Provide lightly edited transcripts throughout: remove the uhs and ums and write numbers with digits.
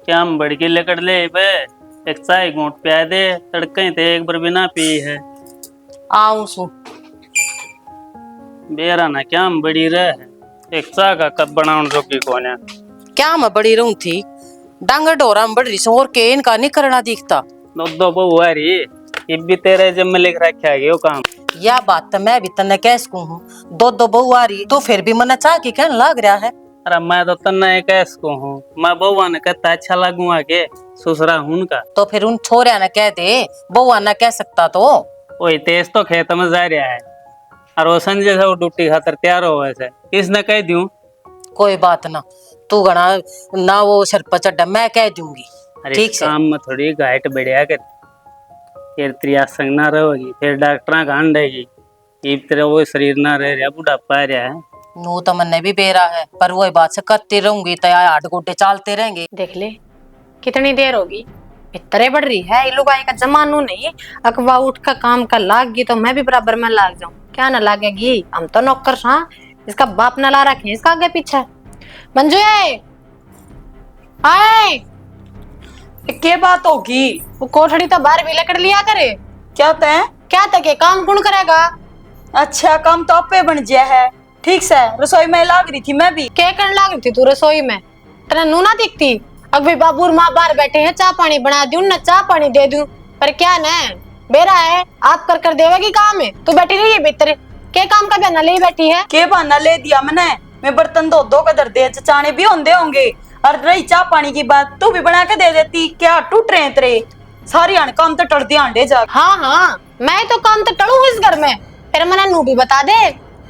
क्या हम बड़की लकड़ ले बे, एक चाय घूट पिया दे, तड़के ते एक बार बिना पी है। आऊं सु बेरा ना क्या हम बड़ी रहे, एक चाय का कप बनाउन जो की कोने। क्या मैं बड़ी रहूं थी डांगर डोरा में बड़ रही सो और के इनका नहीं करना दिखता। दो दो बहु आ रही, इब भी तेरे जब में लिख रखा है वो काम। या बात तो मैं भी तन्ने कह सकूं हूँ, दो बहू आ रही तो फिर भी मना चाह की कहने लग रहा है। अरे मैं तो तन्ना एक ऐसको हूँ, मैं बहुआ ने कहता अच्छा लगूं आके ससुरा हूं का। तो फिर उन छोरिया ने कह दे, बउआ ना कह सकता तो। वही तेज तो खेत में जा रहा है और वो संजय से वो ड्यूटी खातर तैयार हो वैसे किसने कह दूं। कोई बात ना, तू गणा ना वो सर पर चढ़ा मैं कह दूंगी। अरे ठीक इस से काम में थोड़ी गाइट बढ़िया कर, फिर त्रिया संग ना रहोगी, फिर डॉक्टर का रहेगी, इब तेरा वो शरीर ना रह रहा, बुढ़ापा आ रहा है। नू तो मन्ने भी बेरा है, पर वही बात से करती रहूंगी तो यार हाथ गोटे चालते रहेंगे। देख ले कितनी देर होगी, इतने बढ़ रही है ये लुगाई का जमानू नहीं। अकबा उठ का काम का लाग गई तो मैं भी बराबर में लाग जाऊं, क्या ना लागेगी, हम तो नौकर हाँ, इसका बाप न ला रखे इसका आगे पीछे। मंजू आए, क्या बात होगी? वो कोठड़ी तो बाहर भी लकड़ लिया करे। क्या तय? क्या तक के काम कौन करेगा? अच्छा काम तो आपे बन गया है। ठीक से रसोई में लाग रही थी मैं भी। क्या करने लाग रही थी तू रसोई में? तेरा नू ना दिखती? अभी बाबूर माँ बाहर बैठे हैं, चाय पानी बना दूं ना चाय पानी दे दूं, पर क्या न बेरा है आप कर देवेगी काम है, तू बैठी रही है भीतर, क्या काम का बहाना ले बैठी है? के बहाना ले दिया मैंने? मैं बर्तन धो धो कर दर दे, चचाने भी होंगे होंगे। और रही चाय पानी की बात, तू भी बना के दे देती, क्या टूट रहे तेरे सारी आन काम तो टड़ दिया अंडे जा। हाँ मैं तो काम तो टड़ू इस घर में, फिर मैंने नू भी बता दे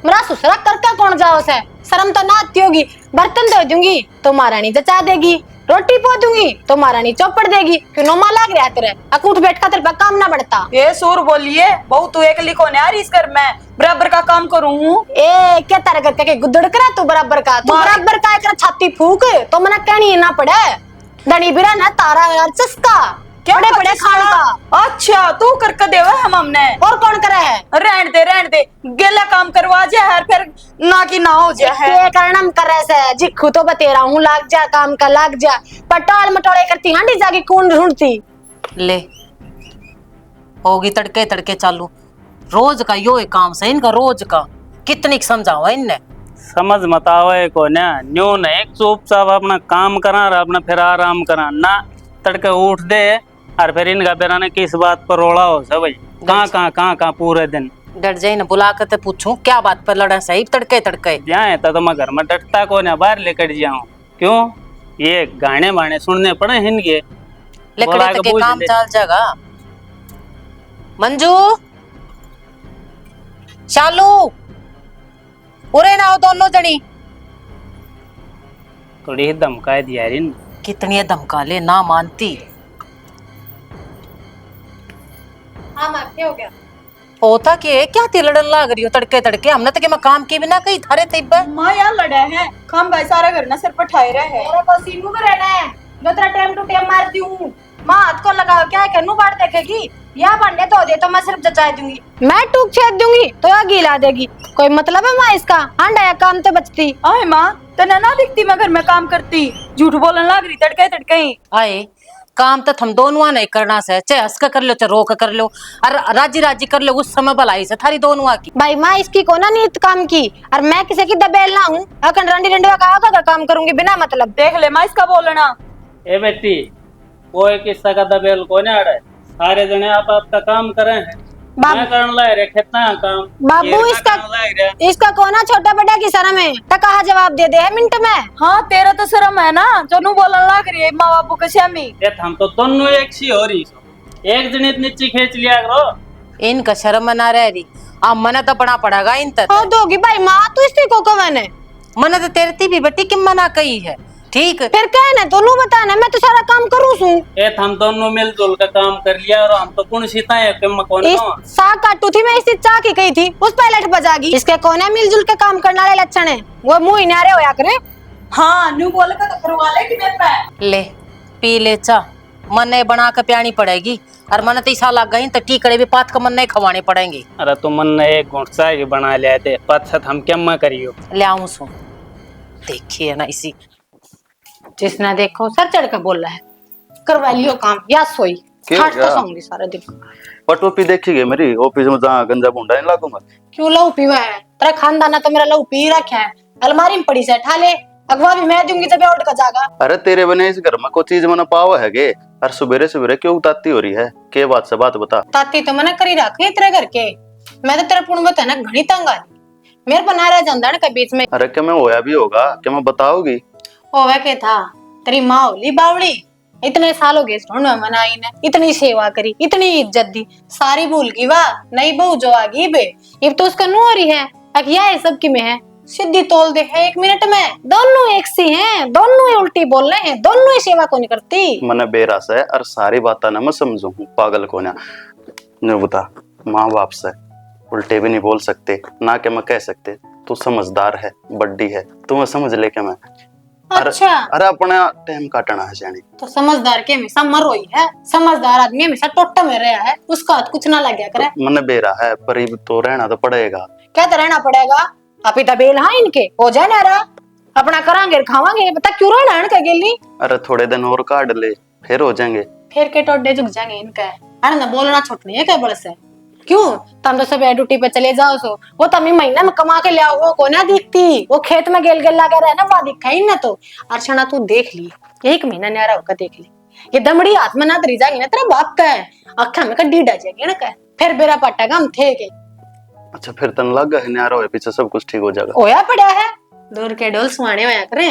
मेरा ससुरा करके कौन जाओ से, शर्म तो ना आती होगी। बर्तन धो दूंगी तो महारानी जचा देगी, रोटी पो दूंगी तो महारानी चौपड़ देगी, क्यों नोमा लाग रहा है तेरे? अकूठ बैठ का तेरे पे काम ना बढ़ता। ये सूर बोलिए बहु, तू एक लिखो ने यार इस घर में बराबर का काम करूं हूं। ए क्या तारे करके के गुद्दड़ करा तू बराबर का, तू बराबर का एक छाती फूक तो मना कहनी ना पड़े। धनी बिरा ना तारा यार चस्का बड़े बड़े खान का। अच्छा तू करके देवा हम हमने, और कौन करे है? रहन दे गेला काम करवा जा है, फिर ना की ना हो जा है। के करनम करे से जिखू तो बते रहा हूं, लाग जा काम का लाग जा, पटाल मटोले करती हांडी जाके कौन ढूंढती। ले होगी तड़के तड़के चालू, रोज का यो काम से इनका, रोज का कितनी समझाओ इनने। समझ मत आवे को ना, न्यू नहीं चुपचाप अपना काम करा और अपना फिर आराम करा ना, तड़के उठ दे और फिर इनका बेरा ने किस बात पर रोड़ा हो सब भाई, कहाँ पूरे दिन डर जाए न बुला कर पूछूं क्या बात पर लड़ा सही तड़के तड़के। जाए तो मैं घर में डटता को ना, बाहर लेकर जाऊं क्यों, ये गाने बाने सुनने पड़े इनके, लेकर के काम चल जाएगा। मंजू शालू उरे ना हो दोनों जनी। थोड़ी धमका दिया इन, कितनी धमका ले ना मानती। हाँ मां क्या हो गया? होता के क्या तिलड़न लाग रही हो तड़के तड़के, हमने तो के मैं काम की बिना कहीं थारे तिब्बे। माँ यार लड़ा है खाम भाई, सारा घर ना सिर पर ठाए रहे है। मेरे को सीनू में रहना है, जो तेरा टाइम टू टाइम मार दूं। मां हाथ को लगाओ क्या है, कन्नू बाढ़ देखेगी या भांडे धो दे तो मैं सिर्फ जचा दूंगी, मैं टूक छेद दूंगी तो या गीला देगी, कोई मतलब है मां इसका? हांडा या काम तो बचती। आए माँ तना ना दिखती मैं घर में काम करती, झूठ बोलने लग रही तड़के तड़के। आए काम तो थम दोनों नहीं करना से, चाहे हंस कर लो चाहे रोक कर लो, और राजी राजी कर लो, उस समय भलाई से थारी दोनों की। भाई माँ इसकी को ना नीत काम की, और मैं किसी की दबेल ना हूँ, अकन रंडी रंडवा का काम करूंगी बिना मतलब। देख ले माँ इसका बोलना। ए बेटी कोई किस्सा का दबेल को नहीं अड़े, सारे जने आप आपका काम करे हैं, मैं करने लाए रे कितना काम। बाबू इसका कोना छोटा बड़ा की शर्म है, तो कहा जवाब दे दे है मिनट में। हाँ तेरा तो शर्म है ना, जो नू बोलने लग रही है माँ बापू के सामने। ये हम तो दोनों एक सी हो रही, एक जने नीचे खींच लिया करो, इनका शर्म ना रह रही, अब मना तो पड़ा पड़ेगा इन तक। हो दोगी भाई माँ तू इसी को मैंने मना तो तेरे थी भी बेटी कि मना कही है, ठीक फिर कहना तो नू बताना, मैं तो सारा काम करूँ सू। ए हम दोनों मिलजुल का काम कर लिया और हम तो कौन सीता है कि मैं कौन हूं। साग काटू थी मैं इसी चाह की गई थी, उस पायलट बजागी, इसके कोने मिलजुल के काम करने वाले लक्षण है, वो मुंह इनारे होया करे। हाँ नू बोले का तो करवा ले कि मेरे पे। ले पी ले चा, मन बना के प्यानी पड़ेगी, और मन तो ऐसा लग गई तो टीकड़े भी पात का मन नहीं खवाने पड़ेंगे। अरे तुम मन ने एक घुट चाय बना लिया थे, पछत हम क्या मैं करियो ले आऊं सो देखिए ना इसी जिसने देखो सर चढ़ के बोल रहा है करवा लियो काम या सोई क्यों खाट तो क्या? सोऊंगी सारा दिन। पर टोपी देखी गई मेरी ऑफिस में, जहाँ गंजा भूंडा नहीं लागूंगा। क्यों लहू पीवा है तेरा खानदान तो मेरा लहू पी रखा है अलमारी में पड़ी से ठा ले अगवा भी मैं दूंगी जब उठ का जागा। अरे तेरे बने इस घर में कोई चीज मना पावा है गे? अरे सवेरे सवेरे क्यों उताती हो रही है? के बात से बात बता। ताती तो मना करी रखी तेरे घर के मैं तो तेरा पुण्य बता ना घनी तंग आ मेरे बना रहा जांदा के बीच में। अरे क्या मैं होया भी होगा? क्या मैं बताओगी? ओवे के था तेरी माँ होली बावड़ी इतने साल हो गए ढूंढ मनाई ने इतनी सेवा करी इतनी इज्जत दी सारी भूल गई वाह नई बहू जो आ गई बे ये तो उसका नु हो रही है अकिया है सबकी में है सीधी तोल दे है 1 मिनट में दोनों एक सी हैं दोनों ही उल्टी बोल रहे हैं दोनों ही सेवा को नहीं करती। मैंने बेरास है और सारी बात ना मैं समझू हूँ पागल को ना बता माँ बाप से उल्टे भी नहीं बोल सकते ना कि मैं कह सकते तू समझदार है बड्डी है तुम्हें समझ ले के मैं। अच्छा अरे अपना टाइम काटना है जानी तो समझदार के हमेशा मर रोई है समझदार आदमी हमेशा टोटा में रहा है उसका हाथ कुछ ना लग गया करे। मैंने बेरा है पर ये तो रहना तो पड़ेगा। क्या तो रहना पड़ेगा अभी तो बेल हाँ इनके हो जाए ना रहा अपना करांगे खावांगे बता क्यों रहना है इनका गेली। अरे थोड़े दिन और काट ले फिर हो जाएंगे फिर के टोडे झुक जाएंगे इनका है ना बोलना छोटनी है क्या बड़े से क्यों तुम तो सब ड्यूटी पे चले जाओ सो वो तमी महीना में कमा के ले आओ वो को ना दिखती वो खेत में गेल गेल लगा रहा है ना वहां दिखा ही ना तो अर्चना तू देख ली 1 महीना न्यारा होकर देख ली ये दमड़ी हाथ में ना धरी जाएगी ना तेरा बाप का है अखा में कड्डी डा जाएगी ना का फिर बेरा पट्टा हम थे के। अच्छा फिर तन लग गया न्यारा हो पीछे सब कुछ ठीक हो जाएगा। ओया पड़ा है दूर के डोल सुहाने होया करे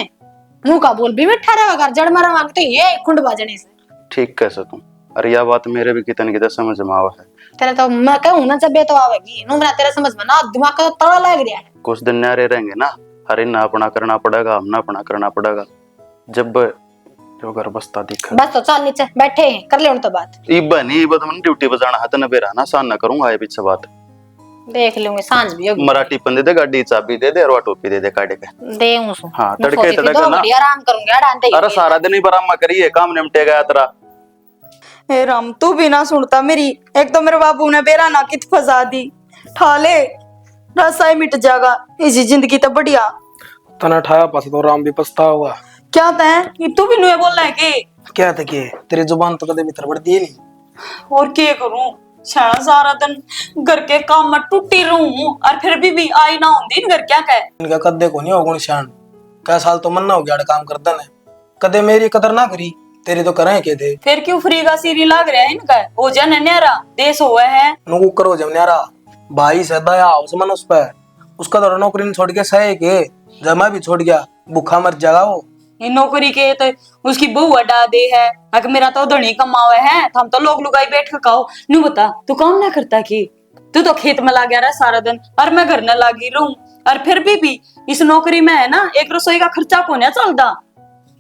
मुंह का बोल भी मिठा रहेगा जड़ मरा मांगते ये खुंड बाजने से ठीक कैसे तुम? अरे यह बात मेरे भी कितने कितने समझ में आवा है। तेरा तो मैं कहूं ना जब तो आवेगी नु मेरा तेरा समझ में ना दिमाग का तो तड़ा लग रहा है। कुछ दिन न्यारे रहेंगे ना हरे ना अपना करना पड़ेगा हम ना अपना करना पड़ेगा जब जो घर बसता दिखा बस तो चल नीचे बैठे हैं कर ले उन तो बात इबा नहीं इबा तो ड्यूटी पे जाना है तो न बेरा ना सान ना करूंगा आए पीछे बात देख लूंगी सांझ भी होगी मराठी पन दे दे गाड़ी चाबी दे दे और टोपी दे दे काटे के दे उसो हाँ तड़के तड़के ना आराम करूंगी आराम दे। अरे सारा दिन ही बरामा करिए काम निपटेगा यात्रा। हे राम तू भी ना सुनता मेरी एक तो मेरे बाबू ने बेरा ना कित फंसा दी ठाले रसाई मिट जाएगा इसी जिंदगी तो बढ़िया तना ठाया पास तो राम भी पछता हुआ क्या तय तू भी नुए बोल रहा है के क्या था कि तेरी जुबान तो कदे भीतर बढ़ती है नहीं और क्या करूं छाना सारा दिन घर के काम में टूटी रहूं और फिर भी आई ना होंदी घर क्या कहे इनका कदे को नहीं होगा निशान क्या साल तो मन्ना हो गया काम करता ने कदे मेरी कदर ना करी तेरी तो करें के थे फिर क्यों फ्री का सीरी लाग रहा है इनका हो जा न्यारा देश हुआ है नुकू करो जब न्यारा भाई से दया उस मन उस पे उसका तो नौकरी छोड़ के सहे के जमा भी छोड़ गया भूखा मर जाएगा वो इन नौकरी के तो उसकी बहू अडा दे है अगर मेरा तो धनी कमावे है तो हम तो लोग लुगाई बैठ के खाओ नु बता तू काम ना करता की तू तो खेत में लग रहा सारा दिन और मैं घर न लागी रहूं और फिर भी इस नौकरी में है ना एक रसोई का खर्चा को नहीं चलता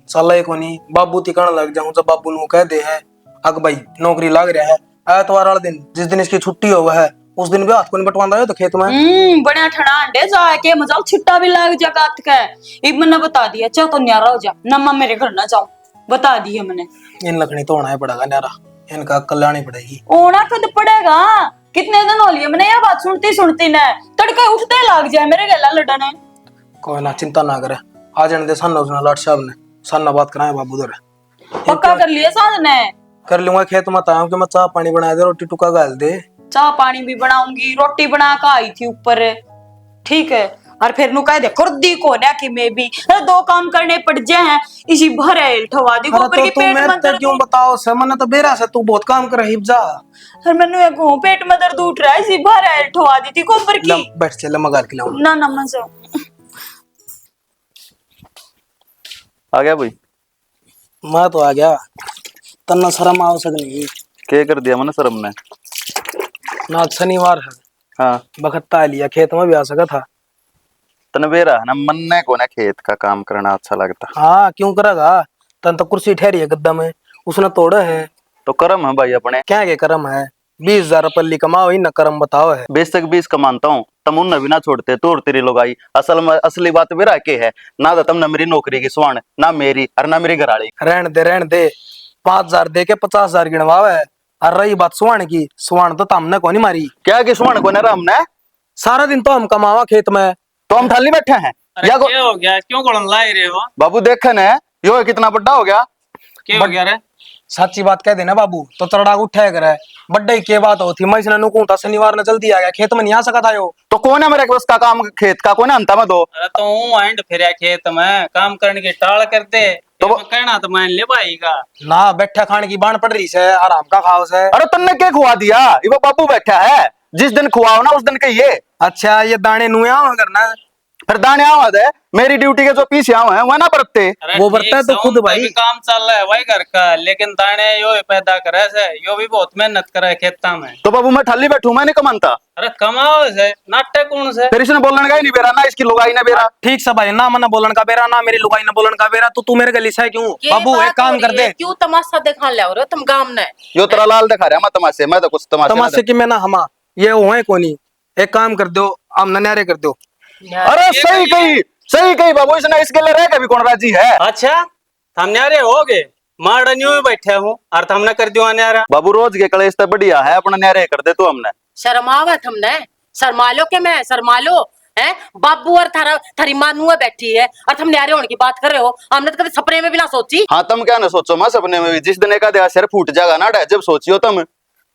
साला एक होनी बाबू तिकान लग जाऊं जब बाबू नु कह दे है अग भाई नौकरी लग रहा है एतवार वाले दिन जिस दिन इसकी छुट्टी हो है उस दिन भी हाथ को नहीं बटवांदा है तो खेत में बढ़िया ठंडा अंडे जा के मजाल छिट्टा भी लाग जागा का एक मैंने बता दिया चाह तो न्यारा हो जा नम्मा मेरे घर ना जाओ बता दिया मैंने इन लखनी तो होना ही पड़ेगा न्यारा इनका कल्याणी पड़ेगी ओना कद पड़ेगा कितने दिन हो लिए मैंने यह बात सुनती सुनती न तड़के उठते लाग जाए मेरे गला लड़ने कोई ना चिंता ना करे आ जाने दे सन उसने लाट साहब ने सन बात कराए बाबू दर पक्का कर लिए साथ ने कर लूंगा खेत में ताऊं कि मैं चाह पानी बना दे रोटी टुका गाल दे चाह पानी भी बनाऊंगी रोटी बना के आई थी ऊपर ठीक है और फिर नु कह दे खुर्दी को ना कि मैं भी दो काम करने पड़ जाए हैं इसी भरे ठवा दी गोबर के पेट में दर्द क्यों बताओ से मैंने तो बेरा से तू बहुत काम कर रही जा और मैंने एक पेट में दर्द उठ रहा है इसी भरे ठवा दी थी गोबर की बैठ चल मगाल के लाऊं ना ना मजा आ गया भाई मैं तो आ गया तन्ना शर्म आ सकनी क्या कर दिया मैंने शर्म ने ना शनिवार है हाँ बखत्ता लिया खेत में भी आ सका था तन बेरा है ना मन को ना खेत का काम करना अच्छा लगता। हाँ क्यों करेगा तन तो कुर्सी ठहरी है गद्दा में उसने तोड़ा है तो कर्म है भाई अपने क्या के कर्म है 20,000 पल्ली कमाओ ही न कर्म बताओ है बेशक 20 कमाता हूँ तम उन भी ना छोड़ते तोड़ तेरी लोग आई असल में असली बात मेरा के है ना तो तुमने मेरी नौकरी की स्वर्ण ना मेरी और ना मेरी घराड़ी रहन दे 5,000 दे के 50,000 गिनवावे है और रही बात स्वर्ण की स्वर्ण तो हमने को नहीं मारी क्या कि स्वर्ण को ना हमने सारा दिन तो हम कमावा खेत में तो हम थाली बैठे हैं अरे क्या हो गया क्यों गड़न लाई रहे हो बाबू देखन है यो कितना बड़ा हो गया। क्या हो गया रे? सच्ची बात कह देना बाबू तो तड़ाक उठाया करे। बड्डे की क्या बात होती, मैं इसने नुकूं था शनिवार ने जल्दी आ गया, खेत में नहीं आ सका था यो। तो कौन है मेरे को उसका काम खेत का, कौन है अंता में दो। अरे तो हूँ एंड फिर खेत में काम करने की टाल करते तो तो कहना तो मान ले भाई का। ना बैठा खाने की बाण पड़ रही है, आराम का खाओ से। अरे तन्ने क्या खुआ दिया, ये वो बाबू बैठा है, जिस दिन खुआओ ना उस दिन कहिए। अच्छा ये दाने नुया करना फिर दाने आवाज है, मेरी ड्यूटी के जो पीछे आओ है वह ना बरतते। अरे वो ठीक बरता है तो से खुद उन पे भाई। भी काम चल रहा है भाई घर का, लेकिन दाने यो ही पैदा करे से, यो भी बहुत मेहनत करे खेता में। तो बाबू मैं ठल्ली बैठू, मैं नहीं कमानता। अरे कमाओ से नाटक कौन से। फिर इसने बोलने का ही नहीं बेरा, ना इसकी लुगाई ना बेरा। ठीक से भाई, ना मना बोलन का बेरा, ना मेरी लुगाई ना बोलन का बेरा, तो तू मेरे गली से क्यों। ये बाबू बात एक काम हो कर रही दे। है, क्यों तमाशा दिखाने ले रहे हो तुम गांव में? यो तेरा लाल दिखा रहा है, मैं तमाशे, मैं तो कुछ तमाशे ना तमाशे की मैं ना हमा ये हुए कोनी। एक काम कर दो, आप नन्यारे कर दो। अरे सही कही, सही कही बाबू, इसने इसके लिए रहेगा भी कौन राजी है। अच्छा हम न्यारे हो गए, मार न्यू में बैठे हूँ और हमने कर दियो न्यारा। बाबू रोज के कलेश तो बढ़िया है, अपना न्यारे कर दे तो हमने। शर्मावत हमने, शर्मा लो के मैं शर्मा लो है। बाबू और थारा थारी मानुआ बैठी है और तुम न्यारे होने की बात कर रहे हो। हमने तो कभी सपने में भी ना सोची। हाँ तुम क्या ना सोचो, मैं सपने में भी जिस दिन एक सिर फूट जाएगा ना जब सोचियो तुम।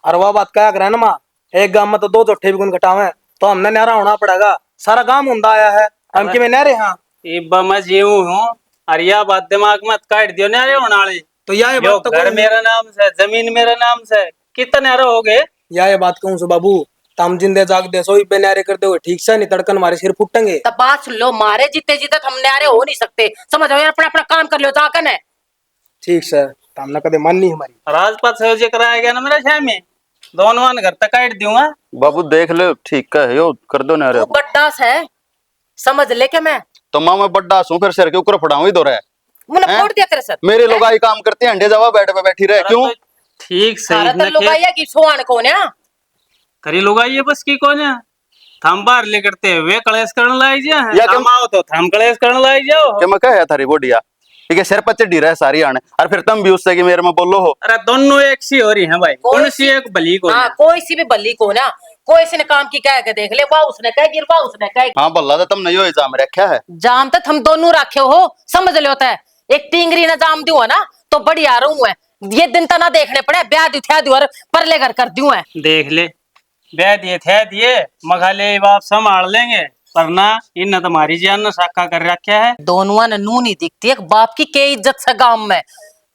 और वह बात क्या करे ना माँ, एक गांव में तो दो जोठे भी गुण घटावे, तो हमने न्यारा होना पड़ेगा। सारा गांव हुंदा आया है, हम कि में न्यारे। हाँ इब्बा मैं जीव हूँ और यह बात दिमाग में काट दियो न्यारे होने वाली। तो यह यो बात तो घर मेरा नाम से, जमीन मेरा नाम से, कितने न्यारे हो गए। यह बात कहूँ सो बाबू, तम जिंदे जाग दे सोई पे न्यारे करते हुए ठीक से, नहीं तड़कन हमारे सिर फुटेंगे। तब बात सुन लो, मारे जीते जीते हम न्यारे हो नहीं सकते, समझ आओ यार। अपना अपना काम कर लो जाकर है। ठीक से, हमने कदे मन नहीं हमारी। राजपाट से कराया गया ना मेरे छह में, दोनों घर तक काट दूंगा। बाबू देख ले, ठीक है यो कर दो न्यारे। तू बड्डा है, समझ ले के मैं तो माँ मैं बड्डा हूँ, फिर सिर के ऊपर फड़ाऊं ही दो रहे। मुझे फोड़ दिया करे सर। मेरे लोग आई काम करते हैं, अंडे जावा बैठ पे बैठी रहे क्यों। ठीक से सारा तो लोग आया कि सोआन कौन है। करी लोग आइए बस की कौन है। थम बाहर ले करते वे कलेश करने लाई जा या हम आओ तो थम कलेश करने लाई जाओ। कि मैं कह थारी बोडिया ठीक है, सिर पर चढ़ी रहे सारी आने, और फिर तुम भी उससे कि मेरे में बोलो हो। अरे दोनों एक सी हो रही है भाई, कौन सी एक भली को। हाँ कोई सी भी बल्ली को ना, कोई सी ने काम की कह के देख ले, वाह उसने कह गिर, वाह उसने कह। हाँ बल्ला तो तुमने यो इल्जाम रखा है। जाम तो हम दोनों रखे हो, समझ लो होता है। एक टिंगरी ने जाम दियो है ना तो बढ़िया रहूं है। ये दिन तो ना देखने पड़े, ब्याह दिया दियो और परले घर कर दियो है। देख ले ब्याह दिए थे दिए मगाले बाप संभाल लेंगे, पर ना इन तुम्हारी जान ने साका कर रखा है। दोनों ने नू नहीं दिखती, एक बाप की के इज्जत से गांव में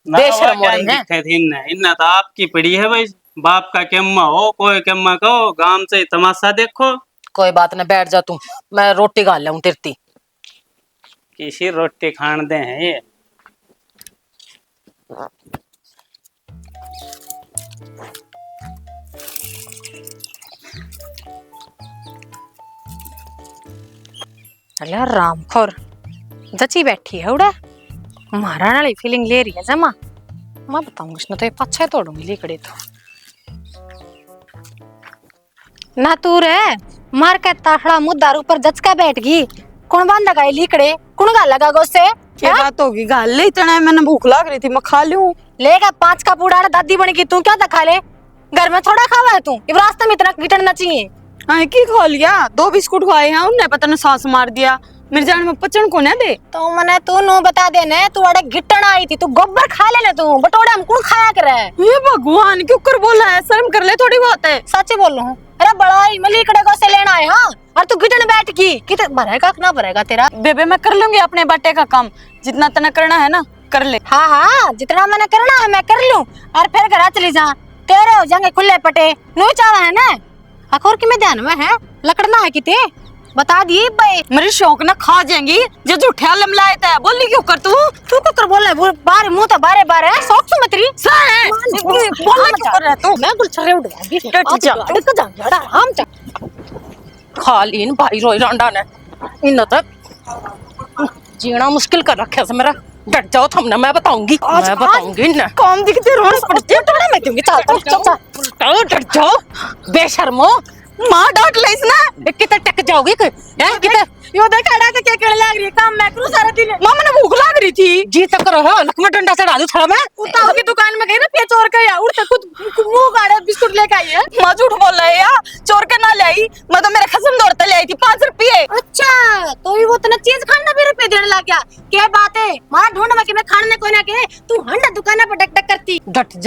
बेशर्म हो रही है। इन तो आपकी पड़ी है भाई, बाप का केम्मा हो कोई केम्मा कहो, गांव से तमाशा देखो। कोई बात ना, बैठ जा तू, मैं रोटी खा लूं तिरती। किसी रोटी खान दे हैं ये। अल्लाह रामखोर जची बैठी है उड़ा, महाराणा वाली फीलिंग ले रही है जमा। मैं बताऊंगी इसने तो ये पछे तोड़ूंगी लिकड़े तो। ना तू रे मार के ताखड़ा मुद्दार ऊपर जचका बैठ गई। कौन बांधा गए लिकड़े, कौन गा लगा गोसे। क्या बात होगी, गाल ले इतना, मैंने भूख लग रही थी, मैं खा लूं। लेगा 5 का पूड़ा दादी बन गई, तू क्या था खा ले, घर में थोड़ा खावा है तू, इब रास्ते में इतना गिटना चाहिए। हाँ की खा लिया, 2 बिस्कुट खाए हैं, उन्हें पता न सांस मार दिया। मेरे जान में पचन को ना दे। तो मने तू नो बता दे ने, तू अड़े गिटन आई थी, तू गोबर खा ले ले, तू बटोड़े हम कौन खाया करे। ये भगवान क्यों कर बोला है, शर्म कर ले थोड़ी बहुत है। सच बोल रहा हूँ। अरे बड़ा ही मैं लिकड़े को से लेना है। हाँ और तू गिटन बैठ की कित भरेगा कि ना भरेगा तेरा। बेबे मैं कर लूंगी अपने बाटे का काम, जितना तना करना है ना कर ले। हाँ हाँ जितना मैंने करना है मैं कर लूं, और फिर घर चली जा, तेरे हो जाएंगे खुले पटे। नो चाह है ना अखोर की में ध्यान में है, लकड़ना है किते बता दिए भाई। मेरी शौक ना खा जाएंगी जो झूठे आलम लाए थे। बोली क्यों कर तू क्यों कर बोल रहा है, बाहर मुंह तो बारे बारे है, शौक से मत रही बोलना क्यों कर रहा है तू। मैं गुलछर्रे उड़ गया हम खाली इन भाई रोई रांडा ने इन तक जीना मुश्किल कर रखा है मेरा। डट जाओ थमने, मैं बताऊंगी, मैं बताऊंगी ना। कौन दिखते रोज पड़ते मैं दूंगी, चल डट जाओ बेशर्मो। माँ डांट ले इसने। कितने टक जाओगी, कितने यो देख अड़ा के क्या लग रही है काम मैं करूं सारा दिन। मां मैंने भूख लग रही थी जी तक रहो लक में डंडा चढ़ा दूं थोड़ा मैं उताऊ की दुकान में गई ना पे चोर के या उड़ खुद मुंह गाड़े बिस्कुट लेके आई है। मां झूठ बोल रहा है या चोर के ना ले आई, मैं तो मेरे खसम दौड़ते ले आई थी 5 रुपये। अच्छा तो भी वो इतना चीज खाना भी रुपए देने लग गया। क्या बात है मारा ढूंढ में कि मैं खाने को ना के तू हंडा दुकान पर डक डक करती। डट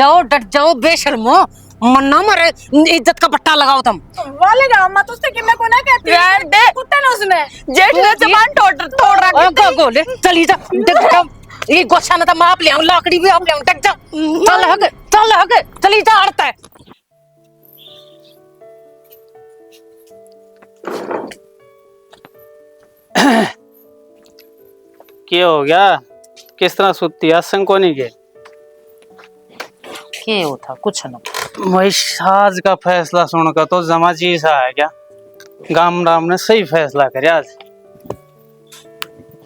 जाओ बेशर्मो मन्ना मारे इज्जत का पट्टा लगाओ तुम वाले गांव में तो उससे कि मैं को ना कहती रहने दे। कुत्ते ने उसमें जेठ ने जबान तोड़ रखी थी। गोले चली जा ये गोछा ना तो माप ले आऊं लाकड़ी भी आप ले आऊं टक जा चल हग चली जा अड़ता है। क्या हो गया किस तरह सुती आसन को नहीं के क्या हो था कुछ ना वही आज का फैसला सुनकर तो जमा चीज है क्या गाम राम ने सही फैसला करे आज।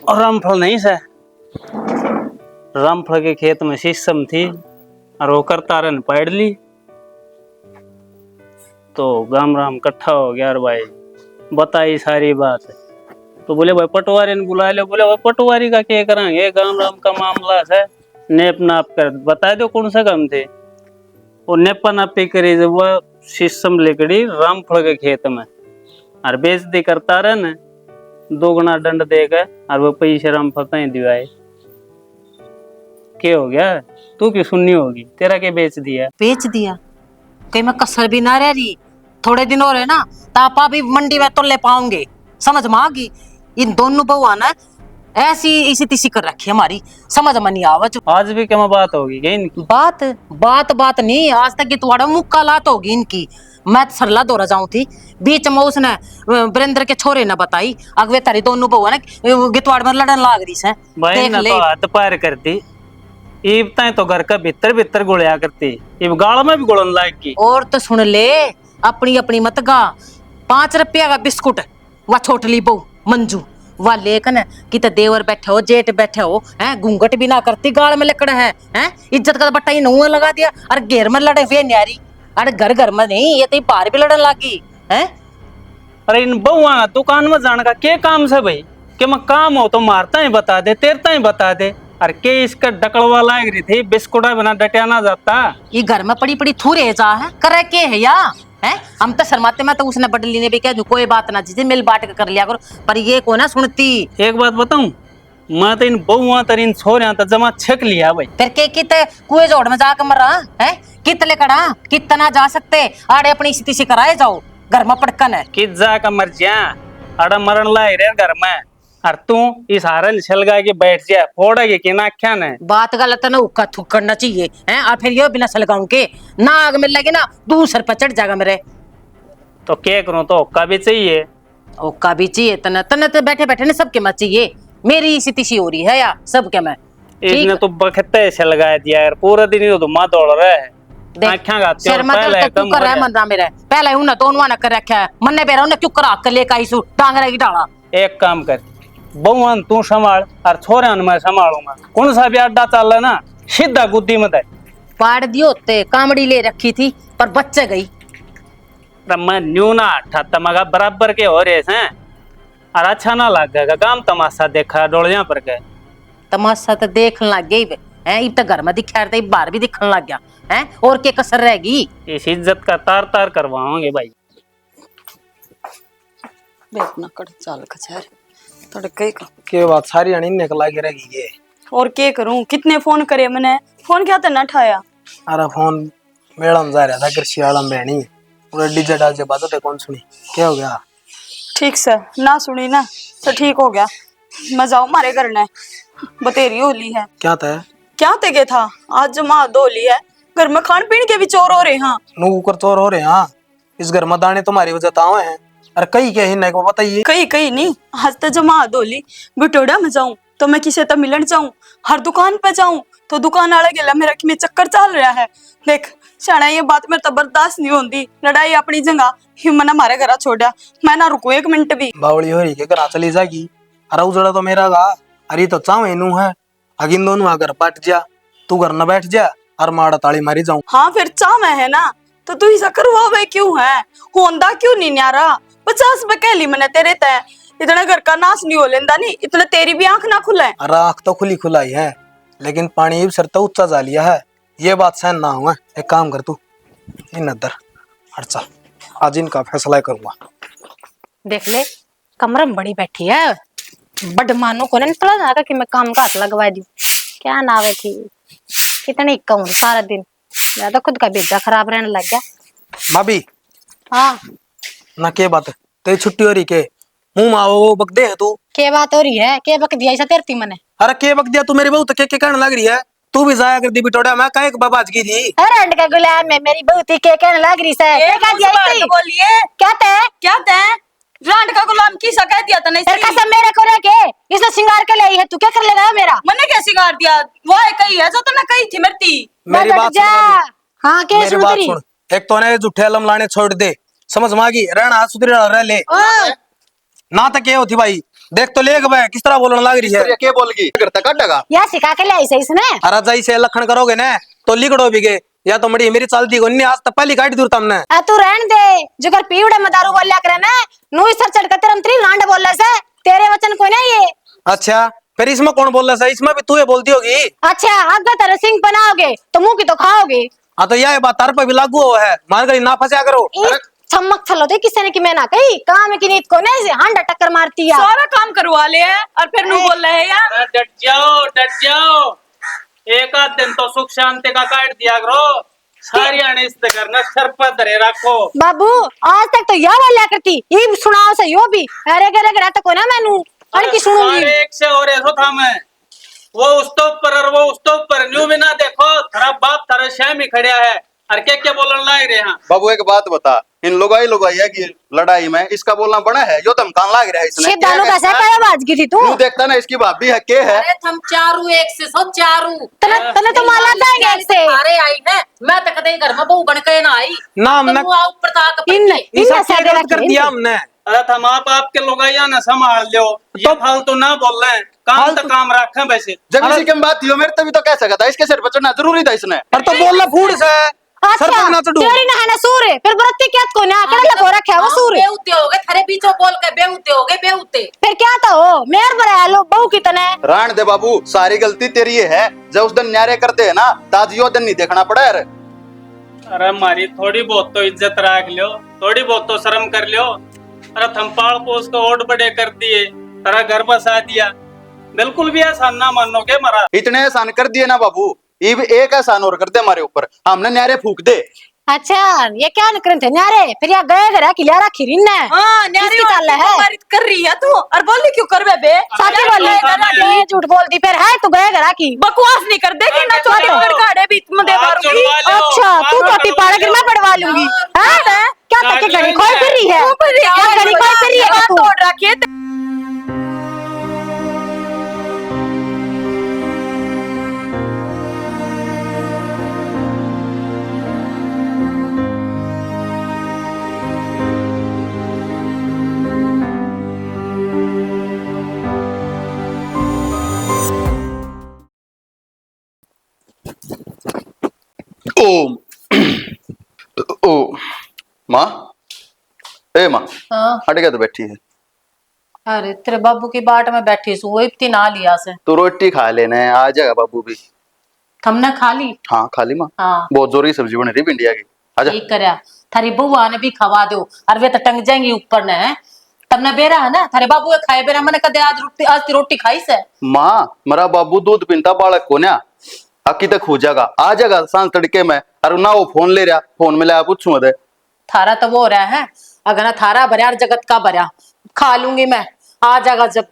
और रामफल नहीं से रामफल के खेत में शीशम थी और वो करता रन पड़ ली तो गाम राम इकट्ठा हो गया और भाई बताई सारी बात। तो बोले भाई पटवारी ने बुला ले। बोले भाई पटवारी का क्या करेंगे गाम राम का मामला है नेप नाप कर बता दो कौन सा काम थे। वो नेपा नापी करी जब वह शीशम लेकड़ी रामफल के खेत में और बेइज्जती करता रहे न 2 गुना दंड देकर और वो पैसे रामफल तय दिवाए। क्या हो गया तू की सुननी होगी तेरा क्या बेच दिया कहीं मैं कसर भी ना रह रही थोड़े दिन और है ना तापा भी मंडी में तो ले पाऊंगे समझ में आ गई। इन दोनों बहुआ ना ऐसी इसी तिसी कर रखी हमारी समझ में नहीं आवत। आज भी क्या बात होगी क्या इनकी। बात नहीं आज तक की तुम्हारा मुक्कालात होगी इनकी। मैं तो सरला दौरा जाऊं थी बीच में उसने वीरेंद्र के छोरे ने बताई अगवे तारी दोनों बहुआ ना गितवाड़ में लड़न लाग रही से भाई ना तो हाथ पार करती इब तय तो घर का भीतर गुड़िया करती इब गाल में भी गुड़न लागी। और तो सुन ले अपनी मत गा 5 रुपया का बिस्कुट वह छोटली बहू मंजू वह लेकन कि देवर बैठे हो जेठ बैठे हो हैं घूंघट भी ना करती गाल में लकड़ है हैं इज्जत का बट्टा ही नहुआ लगा दिया और घेर में लड़े हुए न्यारी अरे घर में नहीं ये तो बाहर भी लड़न लागी हैं। अरे इन बहुआ दुकान में जाने का क्या काम से भाई कि मैं काम हो तो मारता ही बता दे तेरता ही बता दे। अरे के इसका डकड़वा लाग रही थी बिस्कुटा बिना डटिया ना जाता। ये घर में पड़ी थूरे जा है करे के है या है हम तो शर्माते में तो उसने बडली ने भी कह कोई बात ना चीजें मिल बांट कर लिया करो पर ये को ना सुनती। एक बात बताऊं मैं तो इन बहुआ तर इन छोरिया तो जमा छक लिया भाई फिर के किते कुएं जोड़ में जाकर मर रहा है कितने कड़ा कितना जा सकते आड़े अपनी स्थिति से कराए जाओ घर में पटकन है कित जा का मर जा अड़ा मरण ला रे घर में और तू इस हारन छलगा के बैठ जा फोड़ेगी कि ना क्या न बात गलत ना उक्का थुक करना चाहिए हैं और फिर ये बिना सलगाऊं के ना आग मिल लगे ना दूसर पर चढ़ जाएगा मेरे। तो क्या करूं तो ओक्का भी चाहिए ओक्का भी चाहिए तना तना तो बैठे ना सबके मत चाहिए मेरी स्थिति सी हो रही है या सबके मैं इसने तो बखते छलगा दिया यार पूरा दिन ही तो मां दौड़ रहा है आँखें गाती और पहले तो क्यों कर रहा है मन रहा मेरा पहले हूं ना दोनों ना कर रखा है मन ने बेरा उन्हें क्यों करा कर लेकर आई सु टांग रहेगी डाला। एक काम कर बहुआन तू संभाल और छोरे मैं संभालूंगा कौन सा भी अड्डा चल रहा ना सीधा गुद्दी मत पाड़ दियो ते कामड़ी ले रखी थी पर बच्चे गई मैं न्यू ना ठा मगा बराबर के हो रहे हैं और अच्छा ना लग गया काम तमाशा देखा डोलिया पर के तमाशा तो देखने लग गई है इब तक घर में दिखा रहा बाहर भी दिखने लग गया है और क्या कसर रहेगी इस इज्जत का तार करवाओगे भाई अपना कड़ चाल खचार तड़के का के बात सारी अणी निकला के रहेगी ये और क्या करूं कितने फोन करे मैंने फोन क्या तो ना उठाया। अरे फोन मेड़म जा रहा था कृषि आलम बहनी पूरा डीजे डाल के बात होते कौन सुनी क्या हो गया ठीक से ना सुनी ना तो ठीक हो गया मैं जाऊं मारे घर ने बतेरी होली है क्या ते था आज जो माँ होली है घर में खान पीन के भी चोर हो रहे हैं नूकर चोर हो रहे हैं इस घर में दाने तुम्हारी वजह तावे हैं अरे कई क्या है को बताइए कई नहीं आज तो जो माँ होली बिटोड़ा में जाऊं तो मैं किसी तो मिलन जाऊं हर दुकान पे जाऊं तो दुकान वाला गेला मेरा कि मैं चक्कर चल रहा है देख शाना ये बात मेरे तो बर्दाश्त नहीं होती लड़ाई अपनी जगह हिमन हमारे घर छोड़ा मैं ना रुकू 1 मिनट भी बावली हो रही के घर चली जाएगी अरे उजड़ा तो मेरा गा अरे तो चाव नू है अगिन दोनों अगर पट जा तू घर न बैठ जा और माड़ा ताली मारी जाऊं। हाँ फिर चाव है ना तो तू ऐसा करवा क्यों है होंदा क्यों नहीं न्यारा 50 रुपए कहली मैंने तेरे तय इतना घर का नाश नहीं हो लेंदा नहीं, इतना तेरी भी आंख ना खुले। अरे आँख तो खुली खुलाई है, लेकिन पानी भी सर तो ऊंचा जा लिया है। ये बात सहन ना हुआ। एक काम कर तू, इन अदर हट, आज इनका फैसला करूंगा। देख ले, कमरे में बड़ी बैठी है, बड मानो को नहीं पता जाएगा कि मैं काम का हाथ लगवा दी। क्या नावे थी, कितनी कहूँ सारा दिन, ज्यादा खुद का भेजा खराब रहने लग गया। भाभी हाँ, ना के बात तेरी छुट्टी हो रही के मुंह में आओ बक दे है तू। के बात हो रही है, के बक दिया ऐसा तेरती मैंने। अरे के बक दिया तू, मेरी बहू तो के कहने लग रही है। तू भी जाया कर दी बिटोड़ा, मैं कहे बाबाज की थी। अरे अंड का गुलाम है, मेरी बहुत ही के कहने लग रही है। ये क्या दिया मुझ इसे? पर बोलिए, क्या तय? क्या तय रांड का गुलाम की सका दिया था नहीं तेरे कसम मेरे को रे के इसने सिंगार के लाई है, तू क्या कर लेगा मेरा? मैंने क्या सिगार दिया, वो है कही है जो तो ना कही थी मेरी। मेरी बस बात जा। सुन भाभी, हाँ, के मेरी सुन बात तेरी? सुन। एक तो ने झूठे अलम लाने छोड़ दे, समझ मागी रहना सुधरी रह ले ओए, ना तक ये होती भाई। देख तो ले भाई किस तरह बोलने लग रही है। क्या बोलगी करता काटेगा। या सिखा के लाई से इसने। अरे जाई से लखन करोगे ना तो लिगड़ो भी गए, या तो मेरी चलती को आज तक पहली काट दूर तुमने। आ तू रहन दे, जो कर पीवड़े में दारू बोलिया करे ना, नु इस सर चढ़ के तेरम त्री रांड बोलले से, तेरे वचन को ना ये। अच्छा फिर इसमें कौन बोल रहा है? इसमें भी तू ये बोलती होगी। अच्छा, अगर तेरे सिंह बनाओगे तो मुंह की तो खाओगे। हाँ तो यह बात तार पर भी लागू हुआ है, मान गई ना फंसा करो। इस छमक छलो तो किसी ने कि मैं ना कही काम की नीत को नहीं से हांडा टक्कर मारती है। सारा काम करवा ले है और फिर नू बोल रहे हैं यार। अरे डट जाओ डट जाओ, एक आध दिन तो सुख शांति का काट दिया करो, सारी आने करना सर पर धरे रखो। बाबू आज तक तो यह बोलिया करती, ये सुनाओ से यो भी अरे गरे गरा तो को ना मैनू अरे की सुनूंगी। सारे एक से और ऐसा था मैं, वो उस तो ऊपर और वो उस तो ऊपर, न्यू भी ना देखो तेरा बाप तेरा श्याम ही खड़िया है और क्या क्या बोलने लाग रहे हैं। बाबू एक बात बता, इन लुगाई है कि लड़ाई में इसका बोलना बड़ा है, यो दम कान लाग रहा है इसने। दानू का सका बाज की थी तू। तू देखता ना इसकी भाभी है के है। अरे थम चारू एक से सो चारू तने तने तो माला जाएंगे एक से। अरे आई है, मैं तो कदे घर में बहू बन के ना आई ना हमने ऊपर ताक इन ऐसा क्या गलत कर दिया हमने? अरे था माँ बाप के लुगाइया ना संभाल लो, ये फालतू ना बोल रहे हैं, काम तो काम रखे वैसे। जब इसी की बात थी मेरे तभी तो कह सका था, इसके सिर पर चढ़ना जरूरी था इसने। पर तो बोलना फूड से सर पर ना अच्छा चढ़ू। तेरी ना है ना सूर है, फिर बरती क्या को ना करे लगो रखे है वो सूर है। बेउते हो गए थारे बीचों बोल के, बेउते हो गए बेउते। फिर क्या तो हो मेर बरा लो बहू की तने। राण दे बाबू, सारी गलती तेरी है। जब उस दिन न्यारे करते है ना ताज यो दिन नहीं देखना पड़ा यार। अरे हमारी थोड़ी बहुत तो इज्जत रख लो, थोड़ी बहुत तो शर्म कर लो। अरे थमपाल को उसको ओट बड़े कर दिए, तेरा घर बसा दिया, बिल्कुल भी एहसान ना मानोगे मरा। इतने एहसान कर दिए ना बाबू, ये भी एक एहसान और कर दे हमारे ऊपर, हमने न्यारे फूक दे। अच्छा ये क्या निकरन थे न्यारे, फिर या गए घर की लिया रखी रिन ने। हाँ न्यारी किसकी चाल है? मारित कर रही है तू और बोली क्यों कर बे? साथी बोली ये झूठ बोलती, फिर है तू गए घर की। बकवास नहीं कर देगी ना, तो छोटे मगर गाड़े बीच में दे मारूंगी। अच्छा तू तो पाड़ा कर मैं पढ़वा लूंगी। हाँ? क्या तक के घड़ी खोई फिर रही है? क्या घड़ी खोई फिर रही है तू? तोड़ रखी है। ओम ओ माँ, ए माँ हाँ हट गया तो बैठी है। अरे तेरे बाबू की बाट में बैठी सु, वो इतनी ना लिया से तू रोटी खा लेना है, आ जाएगा बाबू भी। हमने खा ली। हाँ खा ली माँ, हाँ बहुत जोरी सब्जी बन रही भिंडिया की, आजा। ठीक करया, थारी बुआ ने भी खवा दो और वे तो टंग जाएंगी ऊपर ने है। तमने बेरा है ना थारे बाबू खाए बेरा, मैंने कदे आज रोटी खाई से। माँ मेरा बाबू दूध पीता बालक को ना अकी तक हो जाएगा, आ जाएगा सांस तड़के में। अरे ना वो फोन ले रहा, फोन में लाया पूछू मत। थारा तो वो हो रहा है, अगर ना थारा भरया और जगत का भरया, खा लूंगी मैं, आ जाएगा जब।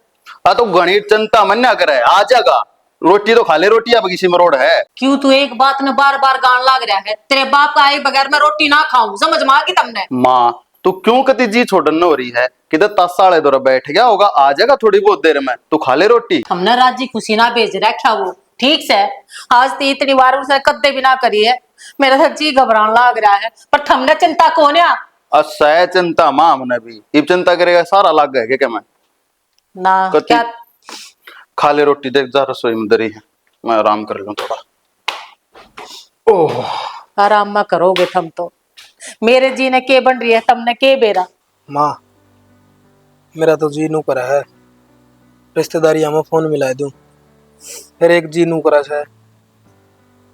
तो गणित चिंता मन ना करे, आ जाएगा। रोटी तो खा ले, रोटी अब किसी में रोड है। क्यों तू एक बात में बार बार गान लाग रहा है? तेरे बाप का आए बगैर मैं रोटी ना खाऊं, समझ में आ गई तमने? माँ तू क्यों कति जी छोड़न हो रही है, किधर 10 साल दौरा बैठ गया होगा, आ जाएगा थोड़ी बहुत देर में, तू खा ले रोटी। हमने राजी खुशी ना भेज रखा वो, ठीक से आज तो इतनी बार उसे कद्दे भी ना करी है, मेरा तो जी घबराने लग रहा है। पर हमने चिंता कौन है? असह चिंता माँ हमने भी, इब चिंता करेगा सारा लाग गया क्या मैं ना कति? क्या खा ले रोटी, देख जा रसोई में दरी है, मैं आराम कर लूं थोड़ा। ओह आराम में करोगे तुम तो, मेरे जी ने के बन रही है, तुमने के बेरा। माँ मेरा तो जी नू करा है रिश्तेदारी हमें फोन मिला दूं, फिर एक जी नू करा है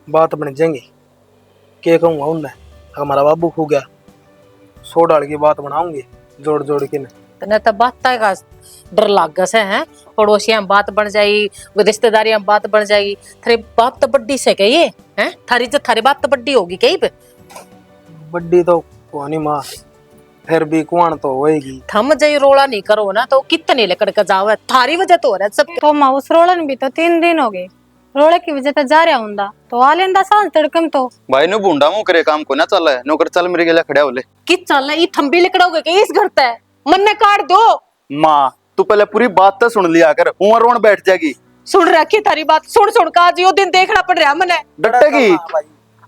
बात बन जाएंगी। के कहूँगा उनने हमारा बाबू खो गया, 100 डाल की बात बनाऊंगी जोड़ जोड़ के न। तने तो बात का डर लाग से है, पड़ोसियां बात बन जाई, रिश्तेदारियां बात बन जाएगी। थारी बात तो बड्डी से कही है, थारी बात तो बड्डी होगी कहीं पे। बड्डी तो कोनी माँ, फिर भी कुआन तो होएगी। थम जाई रोला नहीं करो ना तो कितने लेकर के जाओ, थारी वजह तो हो रहा है सब। तो माँ उस रोलन भी तो 3 दिन हो गए, रोले की वजह तो जा रहा हुंदा तो आ लेंदा सांझ तड़कम तो। भाई नु बूंडा मुंह करे काम को ना चल है, नौकर चल मेरे गेला खड़ा होले। कि चल ये थंबी लिकड़ोगे कि इस घर ते मन ने काट दो। माँ तू पहले पूरी बात तो सुन लिया कर, उमर रोन बैठ जाएगी। सुन रखी थारी बात, सुन सुन का जियो दिन देखना पड़ रहा मने। डटेगी।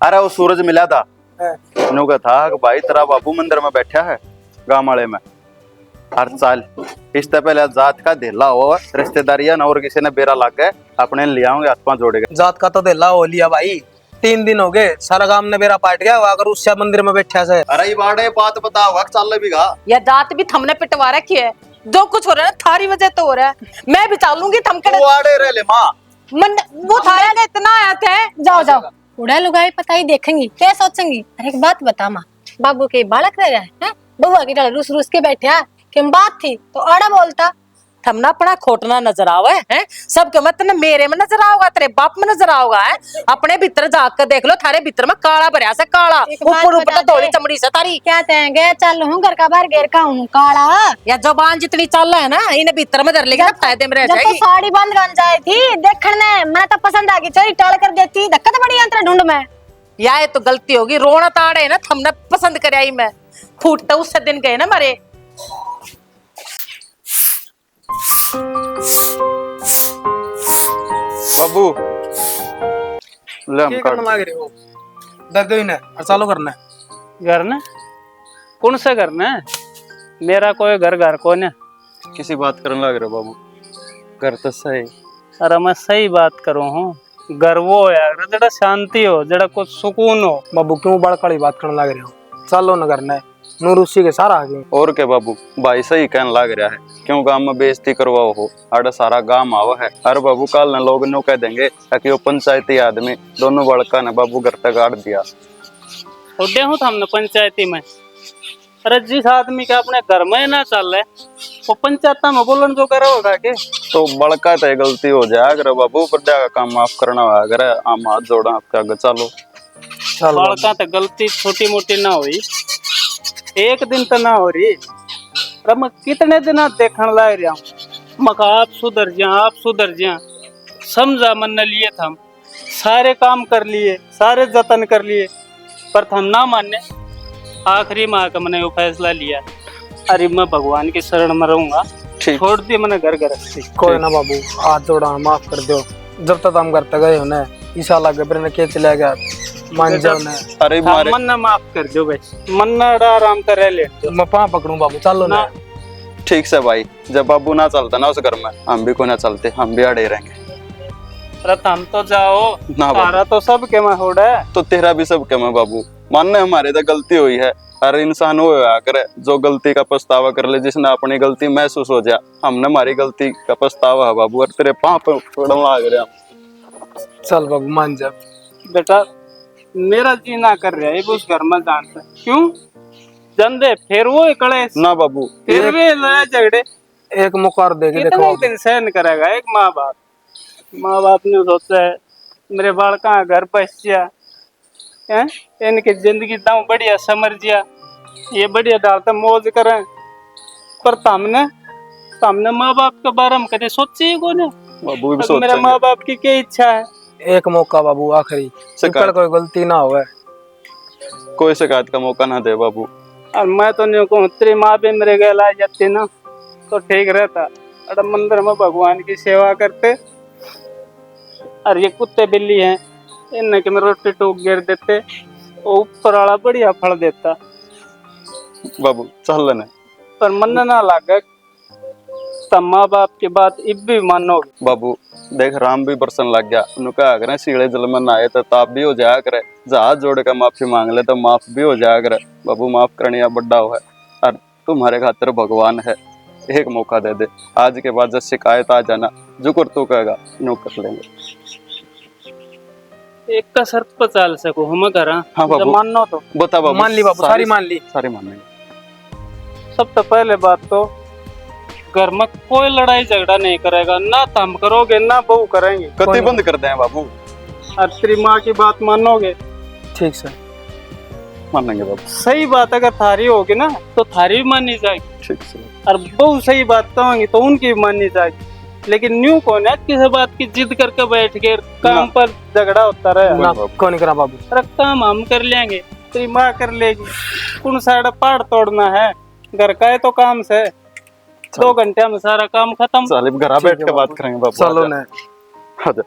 अरे वो सूरज मिला था, नु का था कि भाई तेरा बाबू मंदिर में बैठा है गांव वाले में, हर साल इससे पहले जात का धेला हो, रिश्तेदारियां और किसी ने बेरा लाग गए अपने ले आओगे, हाथ पांव जोड़ेगा। जात का तो देला हो लिया भाई, 3 दिन हो गए सारा गांव ने बेरा पाट गया, अगर उस मंदिर में बैठा से। अरे ये बाड़े बात बताओ चल भी गा या दांत भी थमने पिटवा रखी है, जो कुछ हो रहा है थारी वजह तो हो रहा है। मैं भी चालूंगी थमकड़े वाड़े रह ले माँ। मन वो थारे का इतना आया थे। जाओ जाओ उड़ा लुगाई पता ही देखेंगी क्या सोचेंगी। अरे एक बात बता माँ, बाबू के बालक रह रहा है, बउआ की डाल रूस रूस के बैठे है कि बात थी तो आड़ा बोलता। थमना अपना खोटना नजर आवे है, सबके मत न मेरे में नजर आओगा, तेरे बाप में नजर आओगा है। अपने भीतर जाकर देख लो, थारे भीतर में काला भरिया से काला, ऊपर ऊपर तो धोली चमड़ी से तारी। क्या कहेंगे, चल हूँ घर का बाहर घेर का हूँ काला। या जबान जितनी चल है ना इन्हें भीतर में धर लेगी ना फायदे में रह जब तो जाएगी। साड़ी बंद कर जाए थी देखने मैं तो पसंद आ गई, चोरी टाल कर देती, धक्का तो बड़ी अंतर ढूंढ में। या ये तो गलती होगी, रोना ताड़े ना थमने पसंद कर आई मैं, फूटता उससे दिन गए ना मारे। बाबू ले हम क्या काट करने लग रहे हो, दर्द ही ना और चालू करना है। घर ने कौन सा घर ने, मेरा कोई घर कौन है। किसी बात करने लग रहे बाबू, घर तो सही। अरे मैं सही बात करूँ हूँ, घर वो है यार जड़ा शांति हो, जड़ा कुछ सुकून हो। बाबू क्यों बड़काड़ी बात करने लग रहे हो, चलो न करना है नूर उसी के सारा आगे। और के बाबू भाई सही कहने लग रहा है, क्यों गांव में बेइज्जती करवाओ हो, आड़ा सारा गांव आवा है। अरे बाबू कल न लोग नो कह देंगे कि वो पंचायती आदमी दोनों बड़का ने बाबू घर तक गाड़ दिया। उड्डे हूँ हमने पंचायती में। अरे जिस आदमी के अपने घर में ना चल रहे वो पंचायत में बोलन जो करे होगा के। तो बड़का तो गलती हो जाए अगर बाबू, बड़ा का काम माफ करना हुआ अगर हम हाथ जोड़ा आपके आगे। चलो चल बड़का तो गलती छोटी मोटी ना हुई, एक दिन तो ना हो रही। अरे मैं कितने दिन देखने लग रहा हूँ, मका आप सुधर जा समझा मन ने लिए था, सारे काम कर लिए, सारे जतन कर लिए, पर हम ना माने। आखिरी माह का मैंने वो फैसला लिया, अरे मैं भगवान की शरण में रहूंगा, छोड़ दिए मैंने घर गृहस्थी। कोई ना बाबू हाथ जोड़ा माफ कर दो, जब तक हम घर तक गए हो ना ईसा लगे फिर के चले गया मान जाओ ना। अरे मारे मन ना माफ कर दो भाई, मन ना आराम कर ले दो। मैं पाँव पकड़ूं बाबू, चलो ना। ठीक से भाई, जब बाबू ना चलता ना उस घर में हम भी को ना चलते, हम भी अड़े रहेंगे। अरे हम तो जाओ ना तारा तो सब के में होड़ा है। तो तेरा भी सब कम है बाबू, मानने हमारे तो गलती हुई है। अरे इंसान वो आकर जो गलती का पछतावा कर ले, जिसने अपनी गलती महसूस हो जाए, हमने हमारी गलती का पछतावा है बाबू, और तेरे पाँव पे पकड़ने लग रहे हैं। चल बाबू मान जा। बेटा मेरा जी ना कर रहा है उस घर में जानता क्यों जंदे, फिर वो कलेश ना बाबू फिर भी लड़ाई झगड़े, एक मौका और देके कितने देखो। दिन सहन करेगा एक माँ बाप ने सोचा है मेरे बालका घर बस जा हैं, इनकी जिंदगी दाऊ बढ़िया समझ जिया, ये बढ़िया डालता मौज करें, पर हमने माँ बाप के बारे में कभी सोची ही कौन है। बाबू भी अब मेरा सोचेंगे। माँ बाप की क्या इच्छा है। एक मौका बाबू आखिरी, शिकायत। कोई गलती ना हो। कोई शिकायत का मौका ना दे बाबू। और मैं तो नहीं कहूँ तेरी माँ भी मेरे गैल आ जाती ना तो ठीक रहता। अरे मंदिर में भगवान की सेवा करते, और ये कुत्ते बिल्ली हैं इनने के में रोटी टूक गिर देते, वो ऊपर वाला बढ़िया फल देता। बाबू चल लेने। पर मन ना लागे तब माँ बाप की बात इब भी मानोगे। बाबू देख राम भी बरसन लग गया, उनका अगर सीढ़े जल में नहाए तो ताप भी हो जाया करे, जहाज जोड़ कर माफी मांग ले तो माफ भी हो जाया करे। बाबू माफ करने या बड्डा हो है, और तुम्हारे खातिर भगवान है, एक मौका दे दे। आज के बाद जब शिकायत आ जाना जो कर तू कहेगा नो कर लेंगे। एक का शर्त पर चल सको हम घर हाँ बाबू। जब मानना तो बता बाबू। मान ली बाबू, सारी मान ली। सारी मान लेंगे। सब तो पहले बात तो घर में कोई लड़ाई झगड़ा नहीं करेगा, ना तुम करोगे ना बहू करेंगे। कति बंद कर दे बाबू। और तेरी माँ की बात मानोगे? ठीक सर। मान लेंगे बाबू। सही बात अगर थारी होगी ना तो थारी भी माननी जाएगी, ठीक से। और बहू सही बात कहोगी तो उनकी भी माननी जाएगी। लेकिन न्यू कौन है किसी बात की जिद करके बैठ के काम पर झगड़ा होता रहे। ना कौन नहीं करा बाबू। अरे काम हम कर लेंगे, तेरी माँ कर लेगी। कौन साइड पहाड़ तोड़ना है, घर का है तो काम से 2 घंटे में सारा काम खत्म। साले घर बैठ के बात करेंगे बाबू। चलो ना। आजा।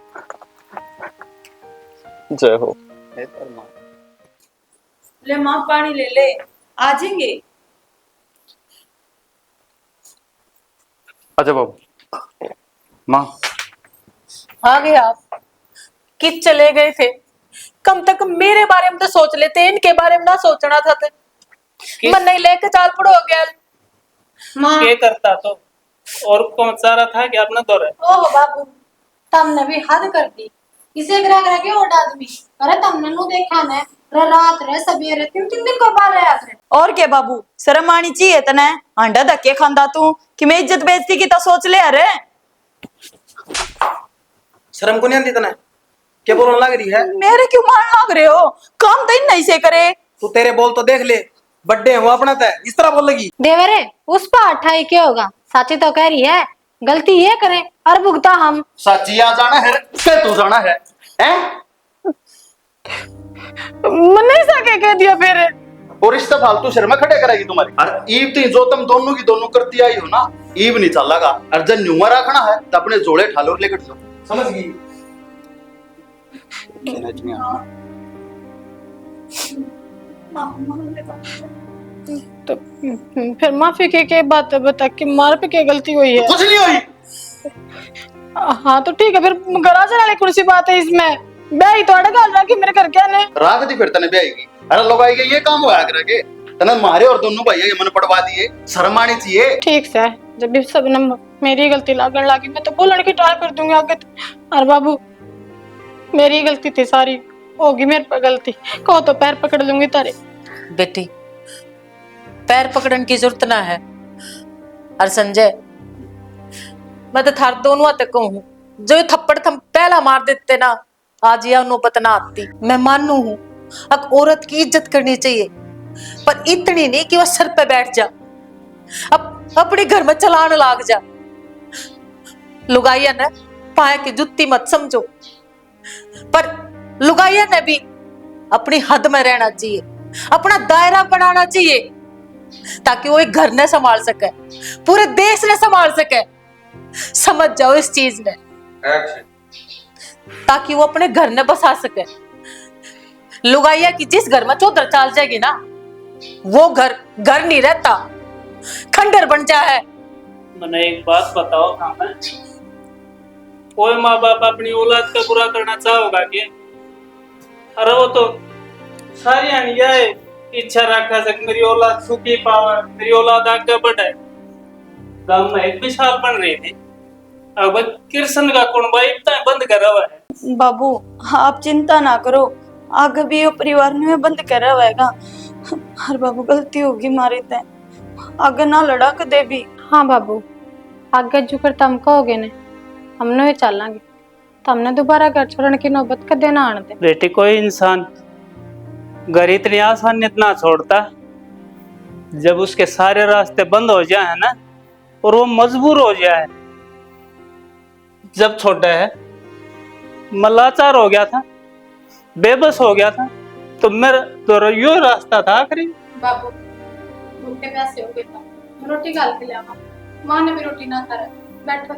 जय हो। ले माँ पानी ले ले, आ जाएंगे। आजा बाबू। माँ आ गए आप? किस चले गए थे? कम तक मेरे बारे में तो सोच लेते, इनके बारे में ना सोचना था। मन नहीं लेके चाल पड़ो गया। माँ क्या करता तो और कौन सारा था कि अपना दौर है। ओह बाबू, तुमने भी हद कर दी। इसे ग्रह ग्रह के ओट आदमी। अरे तुमने नु देखा ने रात रे सवेरे 3-3 दिन को बाहर रहा थे। और क्या बाबू, शर्म आनी चाहिए तने। अंडा धक्के खांदा तू कि मैं इज्जत बेइज्जती की तो सोच ले। अरे शर्म को नहीं आती तना? क्या बोलने लग रही है? मेरे क्यों मान लाग रहे हो? काम तो इन नहीं से करे। तू तेरे बोल तो देख ले, बड्डे हुआ अपना तय इस तरह बोल लगी। देवरे उस पर अठाई क्या होगा? साची तो कह रही है, गलती ये करे और भुगता हम। साची आ जाना है के तू जाना है हैं? मन नहीं सके कह दिया फिर। और रिश्ता फालतू शर्म खड़े कराएगी तुम्हारी। और ईब तो जो तुम दोनों की दोनों करती आई हो ना, ईब नहीं चलेगा। और जब न्यूमा रखना है तो अपने जोड़े ठालोर लेकर जाओ। समझ गई? तो फिर माफी के बात बता कि मार पे क्या गलती हुई है? कुछ नहीं हुई। हाँ तो ठीक है, फिर गराज वाली कुर्सी बात है इसमें। ब्याह तो अड़गा रहा कि मेरे घर क्या ने राग दी फिर तने ब्याएगी। अरे लोग आएंगे ये काम होया करके तने मारे और दोनों भाई मन पड़वा दिए। शर्म आनी चाहिए। ठीक से। जब भी सब ने मेरी गलती लागण लगी मैं तो बोलने की ट्राई कर दूंगी आगे। और बाबू मेरी गलती थी, सारी होगी मेरे पर गलती। कहो तो पैर पकड़ लूंगी तारे। बेटी पैर पकड़न की जरूरत ना है। और संजय मैं तो थार दोनों तक कहूँ, जो थप्पड़ थम पहला मार देते ना, आज यह नौबत ना आती। मैं मानू हूं अब औरत की इज्जत करनी चाहिए, पर इतनी नहीं कि वह सर पे बैठ जा, अब अपने घर में चलाने लाग जा। लुगाइया ने पाए की जुत्ती मत समझो, पर लुगाइया ने भी अपनी हद में रहना चाहिए, अपना दायरा बनाना चाहिए, ताकि वो एक घर ने संभाल सके, पूरे देश ने संभाल सके। समझ जाओ इस चीज में, ताकि वो अपने घर ने बसा सके। लुगाइया की जिस घर में चौधर चाल जाएगी ना, वो घर घर नहीं रहता, खंडर बन जाए। मैंने एक बात बताओ, कोई माँ बाप अपनी औलाद का बुरा करना चाहोगा क्या? अरे वो तो सारी यह इच्छा रखा सक मेरी औलाद सुखी पावे, मेरी औलाद आगे बढ़े। गांव में एक मिसाल बन रही थी, अब कृष्ण का कुंबा इतना बंद करा हुआ है। बाबू आप चिंता ना करो, आगे भी यो परिवार में बंद करा हुएगा। हर बाबू गलती होगी मारी ते, आगे ना लड़ा कदे भी। हाँ बाबू, आगे जुकर तुम कहोगे ने हमने भी चलांगे, तो हमने दोबारा घर छोड़ने की नौबत कदे ना आने दे। बेटी कोई इंसान घर इतनी आसानी इतना छोड़ता, जब उसके सारे रास्ते बंद हो जाए ना और वो मजबूर हो जाए। जब छोटा है मैं लाचार हो गया था, बेबस हो गया था, तो मेरा तो यो रास्ता था आखिरी। बाबू भूखे प्यासे हो गए था, रोटी गाल के ले आवा। माँ ने भी रोटी ना खा रहा, बैठो।